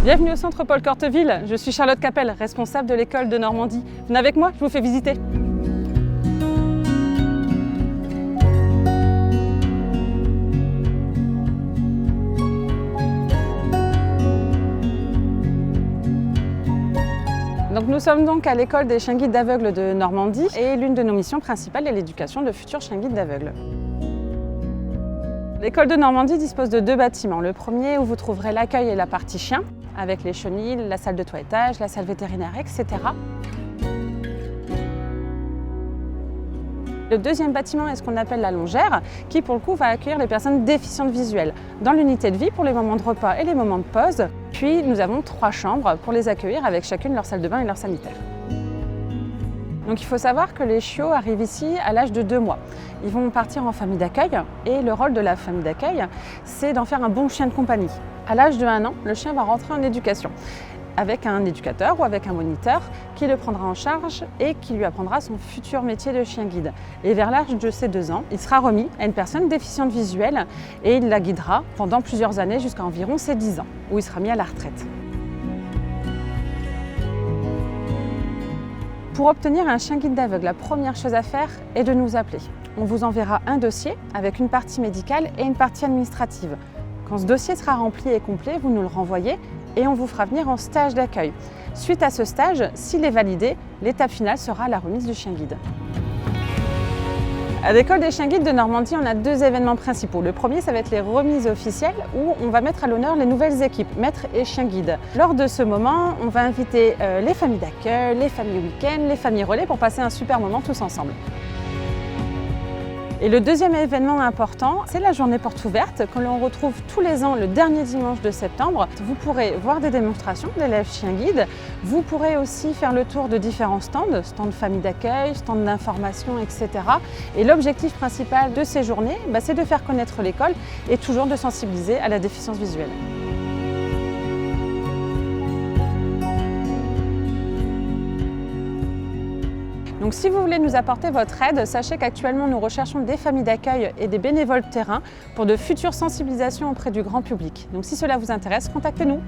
Bienvenue au centre Paul Corteville, je suis Charlotte Capel, responsable de l'école de Normandie. Venez avec moi, je vous fais visiter. Donc nous sommes donc à l'école des chiens guides d'aveugles de Normandie et l'une de nos missions principales est l'éducation de futurs chiens guides d'aveugles. L'école de Normandie dispose de deux bâtiments. Le premier où vous trouverez l'accueil et la partie chien, avec les chenilles, la salle de toilettage, la salle vétérinaire, etc. Le deuxième bâtiment est ce qu'on appelle la longère, qui pour le coup va accueillir les personnes déficientes visuelles dans l'unité de vie pour les moments de repas et les moments de pause. Puis nous avons 3 chambres pour les accueillir avec chacune leur salle de bain et leur sanitaire. Donc il faut savoir que les chiots arrivent ici à l'âge de 2 mois. Ils vont partir en famille d'accueil et le rôle de la famille d'accueil, c'est d'en faire un bon chien de compagnie. À l'âge de 1 an, le chien va rentrer en éducation avec un éducateur ou avec un moniteur qui le prendra en charge et qui lui apprendra son futur métier de chien guide. Et vers l'âge de ses 2 ans, il sera remis à une personne déficiente visuelle et il la guidera pendant plusieurs années jusqu'à environ ses 10 ans, où il sera mis à la retraite. Pour obtenir un chien guide d'aveugle, la première chose à faire est de nous appeler. On vous enverra un dossier avec une partie médicale et une partie administrative. Quand ce dossier sera rempli et complet, vous nous le renvoyez et on vous fera venir en stage d'accueil. Suite à ce stage, s'il est validé, l'étape finale sera la remise du chien guide. À l'école des chiens guides de Normandie, on a 2 événements principaux. Le premier, ça va être les remises officielles où on va mettre à l'honneur les nouvelles équipes, maîtres et chiens guides. Lors de ce moment, on va inviter les familles d'accueil, les familles week-end, les familles relais pour passer un super moment tous ensemble. Et le deuxième événement important, c'est la journée porte ouverte, que l'on retrouve tous les ans le dernier dimanche de septembre. Vous pourrez voir des démonstrations d'élèves chiens guides. Vous pourrez aussi faire le tour de différents stands famille d'accueil, stands d'information, etc. Et l'objectif principal de ces journées, c'est de faire connaître l'école et toujours de sensibiliser à la déficience visuelle. Donc si vous voulez nous apporter votre aide, sachez qu'actuellement nous recherchons des familles d'accueil et des bénévoles de terrain pour de futures sensibilisations auprès du grand public. Donc si cela vous intéresse, contactez-nous.